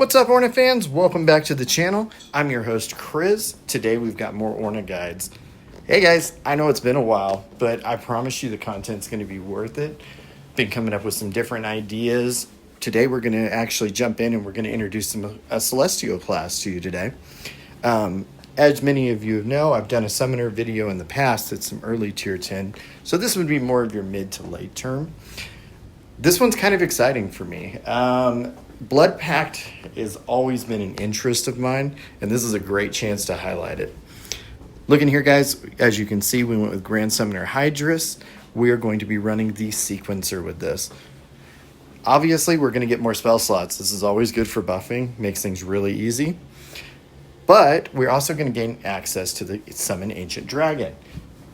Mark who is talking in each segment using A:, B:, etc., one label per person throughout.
A: What's up, Orna fans? Welcome back to the channel. I'm your host, Chris. Today we've got more Orna guides. Hey guys, I know it's been a while, but I promise you the content's going to be worth it. Been coming up with some different ideas. Today we're going to actually jump in and we're going to introduce a Celestial class to you today. As many of you know, I've done a Summoner video in the past that's some early tier 10, so this would be more of your mid to late term. This one's kind of exciting for me. Blood Pact has always been an interest of mine, and this is a great chance to highlight it. Looking here, guys, as you can see, we went with Grand Summoner Hydras. We are going to be running the sequencer with this. Obviously, we're going to get more spell slots. This is always good for buffing, makes things really easy. But we're also going to gain access to the Summon Ancient Dragon.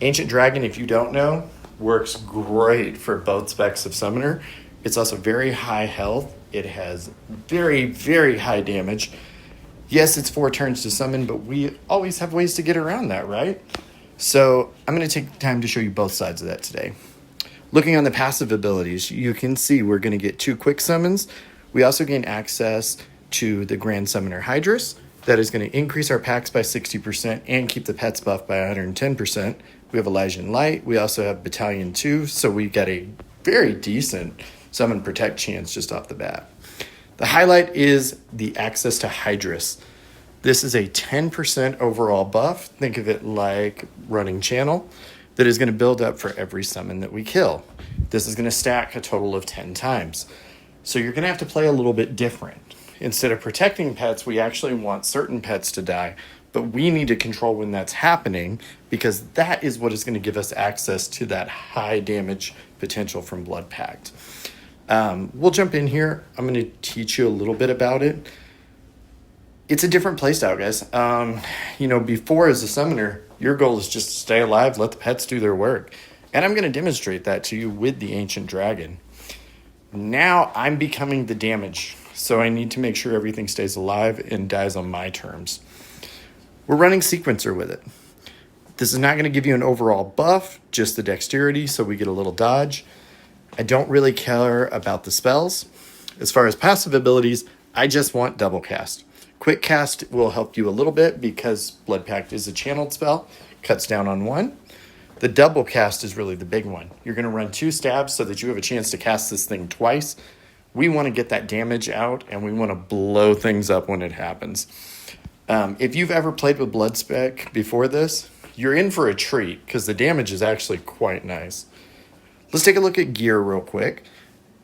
A: Ancient Dragon, if you don't know, works great for both specs of Summoner. It's also very high health. It has very, very high damage. Yes, it's 4 turns to summon, but we always have ways to get around that, right? So I'm going to take time to show you both sides of that today. Looking on the passive abilities, you can see we're going to get 2 quick summons. We also gain access to the Grand Summoner Hydras. That is going to increase our packs by 60% and keep the pets buff by 110%. We have Elysian Light. We also have Battalion 2, so we got a very decent Summon Protect chance just off the bat. The highlight is the access to Hydras. This is a 10% overall buff. Think of it like running channel that is going to build up for every summon that we kill. This is going to stack a total of 10 times. So you're going to have to play a little bit different. Instead of protecting pets, we actually want certain pets to die, but we need to control when that's happening because that is what is going to give us access to that high damage potential from Blood Pact. We'll jump in here. I'm going to teach you a little bit about it. It's a different playstyle, guys. Before as a summoner, your goal is just to stay alive, let the pets do their work. And I'm going to demonstrate that to you with the Ancient Dragon. Now I'm becoming the damage, so I need to make sure everything stays alive and dies on my terms. We're running Sequencer with it. This is not going to give you an overall buff, just the dexterity, so we get a little dodge. I don't really care about the spells. As far as passive abilities, I just want double cast. Quick cast will help you a little bit because Blood Pact is a channeled spell, cuts down on 1. The double cast is really the big one. You're going to run 2 stabs so that you have a chance to cast this thing twice. We want to get that damage out and we want to blow things up when it happens. If you've ever played with Blood Spec before this, you're in for a treat because the damage is actually quite nice. Let's take a look at gear real quick.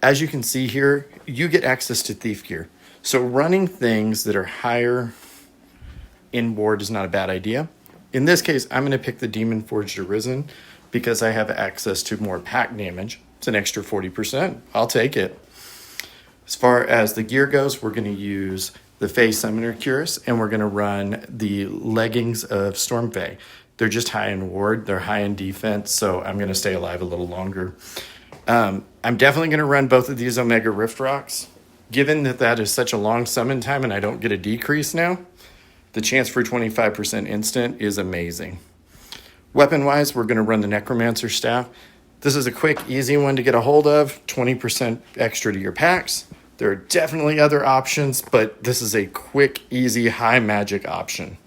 A: As you can see here, you get access to Thief gear. So running things that are higher in board is not a bad idea. In this case, I'm going to pick the Demon Forged Arisen because I have access to more pack damage. It's an extra 40%. I'll take it. As far as the gear goes, we're going to use the Fae Summoner Cuirass and we're going to run the leggings of Stormfae. They're just high in ward, they're high in defense, so I'm going to stay alive a little longer. I'm definitely going to run both of these Omega Rift Rocks. Given that is such a long summon time and I don't get a decrease now, the chance for 25% instant is amazing. Weapon-wise, we're going to run the Necromancer Staff. This is a quick, easy one to get a hold of, 20% extra to your packs. There are definitely other options, but this is a quick, easy, high magic option.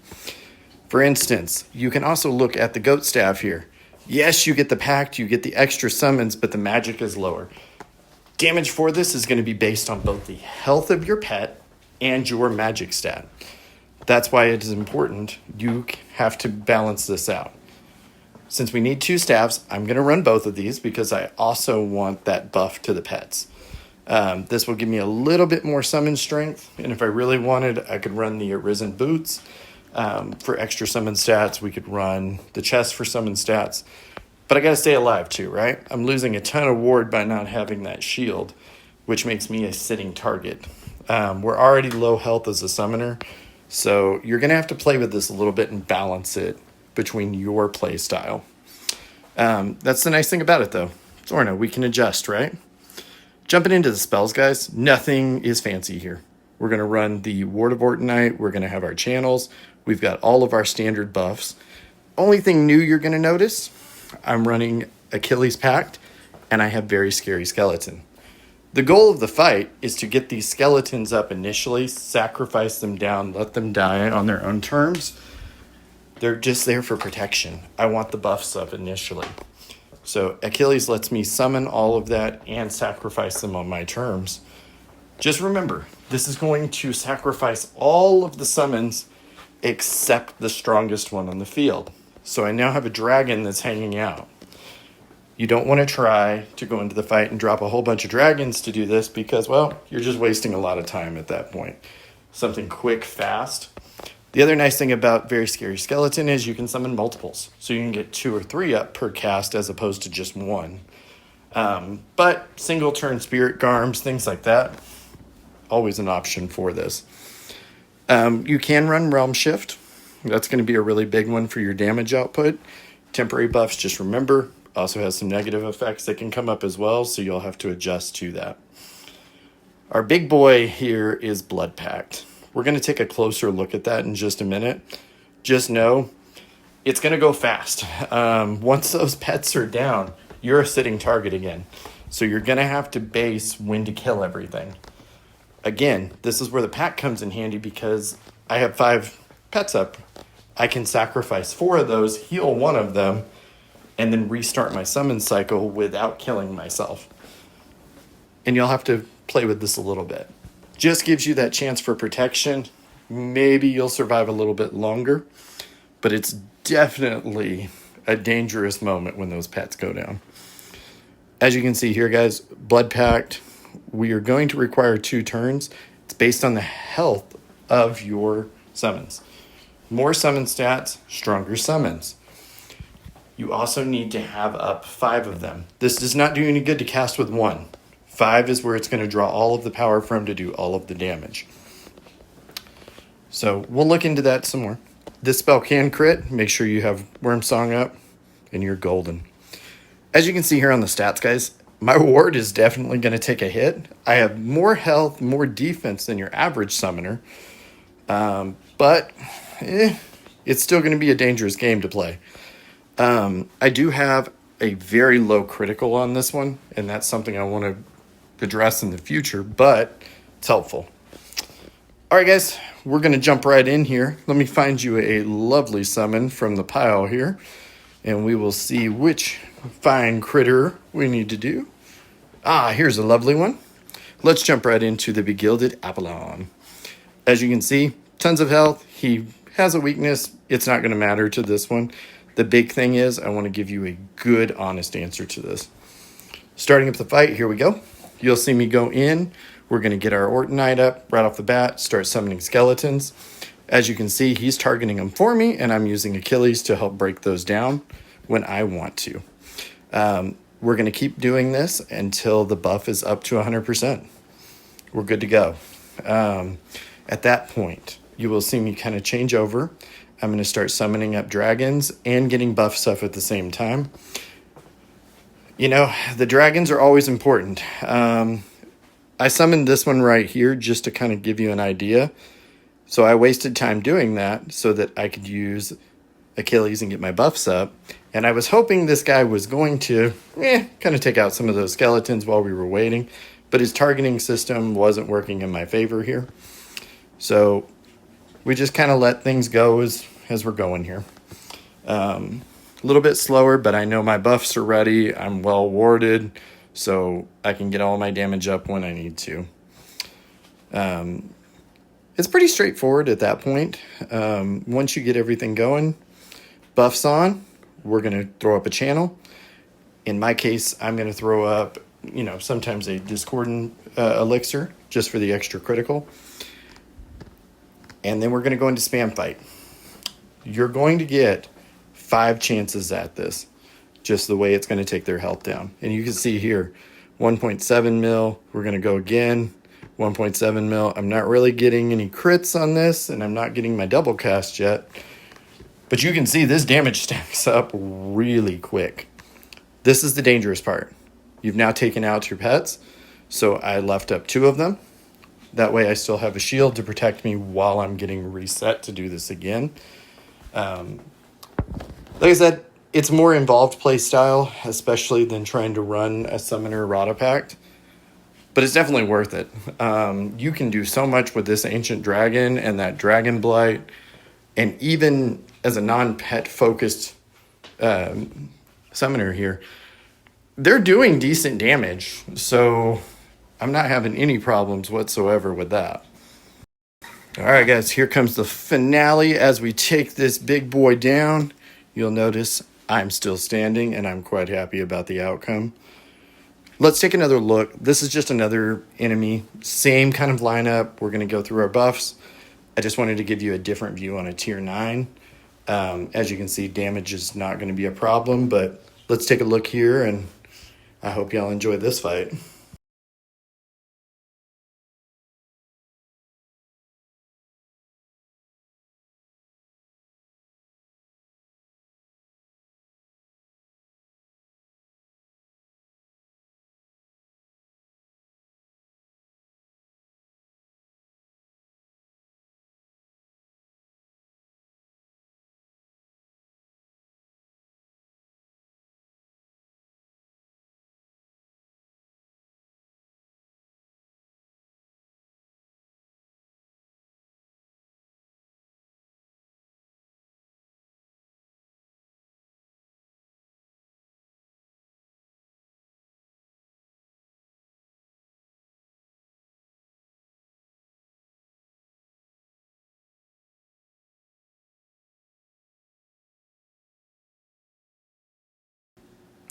A: For instance, you can also look at the Goat Staff here. Yes, you get the pact, you get the extra summons, but the magic is lower. Damage for this is going to be based on both the health of your pet and your magic stat. That's why it is important. You have to balance this out. Since we need 2 staffs, I'm going to run both of these because I also want that buff to the pets. This will give me a little bit more summon strength, and if I really wanted, I could run the Arisen Boots. For extra summon stats, we could run the chest for summon stats. But I got to stay alive too, right? I'm losing a ton of ward by not having that shield, which makes me a sitting target. We're already low health as a summoner, so you're going to have to play with this a little bit and balance it between your play style. That's the nice thing about it, though. It's Orna, we can adjust, right? Jumping into the spells, guys, nothing is fancy here. We're going to run the Ward of Ortonite. We're going to have our channels. We've got all of our standard buffs. Only thing new you're going to notice, I'm running Achilles Pact, and I have Very Scary Skeleton. The goal of the fight is to get these skeletons up initially, sacrifice them down, let them die on their own terms. They're just there for protection. I want the buffs up initially. So Achilles lets me summon all of that and sacrifice them on my terms. Just remember, this is going to sacrifice all of the summons except the strongest one on the field. So I now have a dragon that's hanging out. You don't want to try to go into the fight and drop a whole bunch of dragons to do this because, well, you're just wasting a lot of time at that point. Something quick, fast. The other nice thing about Very Scary Skeleton is you can summon multiples. So you can get 2 or 3 up per cast as opposed to just 1. But single turn Spirit Garms, things like that, always an option for this. You can run Realm Shift. That's going to be a really big one for your damage output. Temporary buffs, just remember, also has some negative effects that can come up as well, so you'll have to adjust to that. Our big boy here is Blood Pact. We're going to take a closer look at that in just a minute. Just know it's going to go fast. Once those pets are down, you're a sitting target again. So you're going to have to base when to kill everything. Again, this is where the pack comes in handy because I have 5 pets up. I can sacrifice 4 of those, heal 1 of them, and then restart my summon cycle without killing myself. And you'll have to play with this a little bit. Just gives you that chance for protection. Maybe you'll survive a little bit longer, but it's definitely a dangerous moment when those pets go down. As you can see here, guys, Blood Pact, we are going to require 2 turns. It's based on the health of your summons. More summon stats, stronger summons. You also need to have up 5 of them. This does not do any good to cast with 1. 5 is where it's going to draw all of the power from to do all of the damage. So we'll look into that some more. This spell can crit. Make sure you have Worm Song up and you're golden. As you can see here on the stats, guys, my ward is definitely going to take a hit. I have more health, more defense than your average summoner. But it's still going to be a dangerous game to play. I do have a very low critical on this one, and that's something I want to address in the future, but it's helpful. All right, guys, we're going to jump right in here. Let me find you a lovely summon from the pile here, and we will see which fine critter we need to do. Here's a lovely one. Let's jump right into the Begilded Apollon. As you can see, tons of health. He has a weakness. It's not going to matter to this one. The big thing is I want to give you a good, honest answer to this. Starting up the fight, here we go. You'll see me go in. We're going to get our Ortonite up right off the bat, start summoning skeletons. As you can see, he's targeting them for me, and I'm using Achilles to help break those down when I want to. We're going to keep doing this until the buff is up to 100%. We're good to go. At that point, you will see me kind of change over. I'm going to start summoning up dragons and getting buff stuff at the same time. You know, the dragons are always important. I summoned this one right here just to kind of give you an idea. So I wasted time doing that so that I could use Achilles and get my buffs up. And I was hoping this guy was going to kind of take out some of those skeletons while we were waiting. But his targeting system wasn't working in my favor here. So we just kind of let things go as we're going here. A little bit slower, but I know my buffs are ready. I'm well warded, so I can get all my damage up when I need to. It's pretty straightforward at that point. Once you get everything going, buffs on, we're going to throw up a channel. In my case, I'm going to throw up, sometimes a discordant elixir just for the extra critical. And then we're going to go into spam fight. You're going to get 5 chances at this, just the way it's going to take their health down. And you can see here, 1.7 mil. We're going to go again, 1.7 mil. I'm not really getting any crits on this, and I'm not getting my double cast yet. But you can see this damage stacks up really quick. This is the dangerous part. You've now taken out your pets, so I left up 2 of them. That way I still have a shield to protect me while I'm getting reset to do this again. Like I said, it's more involved play style, especially than trying to run a Summoner Errata Pact. but it's definitely worth it. You can do so much with this ancient dragon and that dragon blight, and even as a non-pet focused summoner here, they're doing decent damage. So I'm not having any problems whatsoever with that. All right, guys, here comes the finale as we take this big boy down. You'll notice I'm still standing, and I'm quite happy about the outcome. Let's take another look. This is just another enemy, same kind of lineup. We're going to go through our buffs. I just wanted to give you a different view on a tier 9. As you can see, damage is not going to be a problem, but let's take a look here, and I hope y'all enjoy this fight.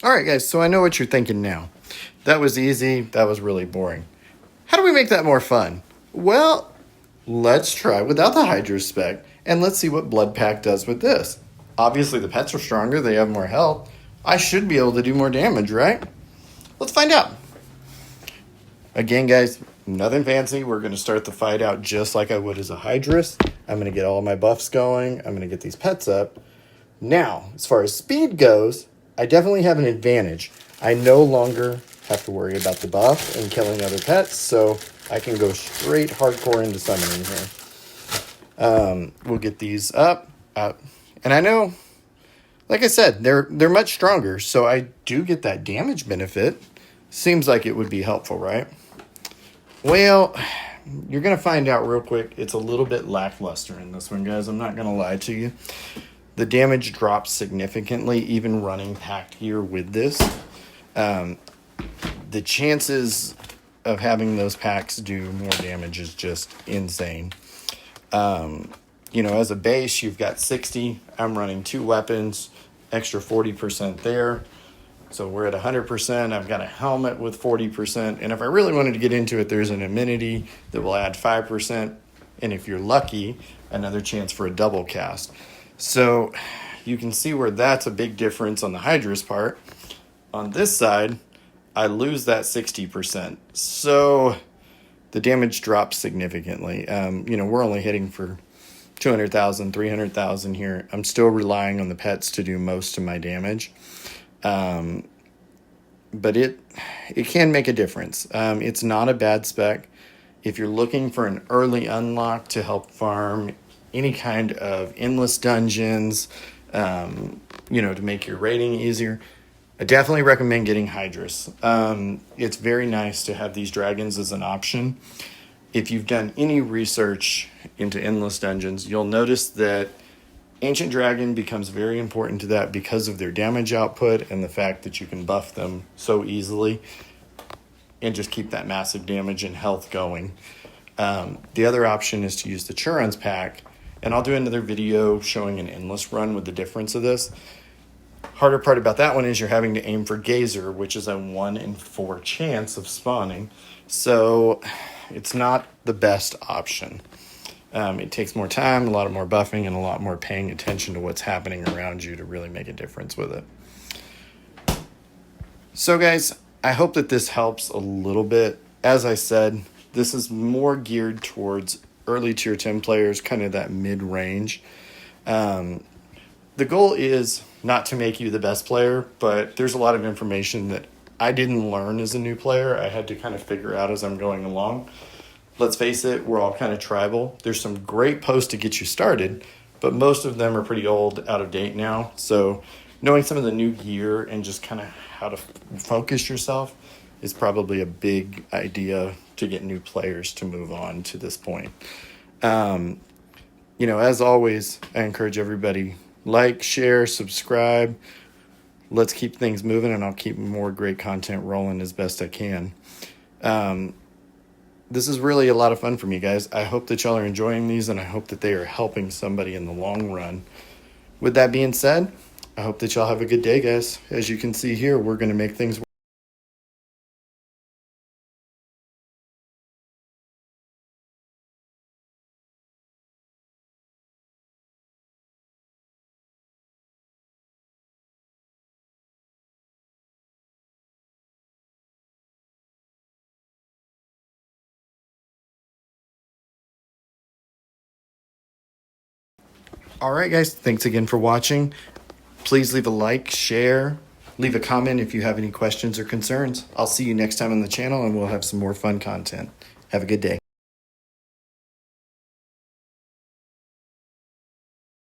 A: All right, guys, so I know what you're thinking now. That was easy. That was really boring. How do we make that more fun? Well, let's try without the hydras spec, and let's see what Blood Pact does with this. Obviously, the pets are stronger. They have more health. I should be able to do more damage, right? Let's find out. Again, guys, nothing fancy. We're going to start the fight out just like I would as a hydras. I'm going to get all my buffs going. I'm going to get these pets up. Now, as far as speed goes, I definitely have an advantage. I no longer have to worry about the buff and killing other pets, so I can go straight hardcore into summoning here. We'll get these up. And I know, like I said, they're much stronger, so I do get that damage benefit. Seems like it would be helpful, right? Well, you're going to find out real quick. It's a little bit lackluster in this one, guys. I'm not going to lie to you. The damage drops significantly, even running pact here with this. The chances of having those packs do more damage is just insane. As a base, you've got 60. I'm running 2 weapons, extra 40% there. So we're at 100%. I've got a helmet with 40%. And if I really wanted to get into it, there's an amenity that will add 5%. And if you're lucky, another chance for a double cast. So you can see where that's a big difference on the hydras part. On this side, I lose that 60%. So the damage drops significantly. We're only hitting for 200,000, 300,000 here. I'm still relying on the pets to do most of my damage. But it can make a difference. It's not a bad spec. If you're looking for an early unlock to help farm any kind of endless dungeons, to make your raiding easier, I definitely recommend getting hydras. It's very nice to have these dragons as an option. If you've done any research into endless dungeons, you'll notice that Ancient Dragon becomes very important to that because of their damage output and the fact that you can buff them so easily and just keep that massive damage and health going. The other option is to use the Churon's pack, and I'll do another video showing an endless run with the difference of this. Harder part about that one is you're having to aim for Gazer, which is a 1 in 4 chance of spawning. So it's not the best option. It takes more time, a lot more buffing, and a lot more paying attention to what's happening around you to really make a difference with it. So guys, I hope that this helps a little bit. As I said, this is more geared towards early tier 10 players, kind of that mid-range. The goal is not to make you the best player, but there's a lot of information that I didn't learn as a new player. I had to kind of figure out as I'm going along. Let's face it, we're all kind of tribal. There's some great posts to get you started, but most of them are pretty old, out of date now. So knowing some of the new gear and just kind of how to focus yourself is probably a big idea to get new players to move on to this point. As always, I encourage everybody, like, share, subscribe. Let's keep things moving, and I'll keep more great content rolling as best I can. This is really a lot of fun for me, guys. I hope that y'all are enjoying these, and I hope that they are helping somebody in the long run. With that being said, I hope that y'all have a good day, guys. As you can see here, we're going to make things work. All right, guys. Thanks again for watching. Please leave a like, share, leave a comment if you have any questions or concerns. I'll see you next time on the channel, and we'll have some more fun content. Have a good day.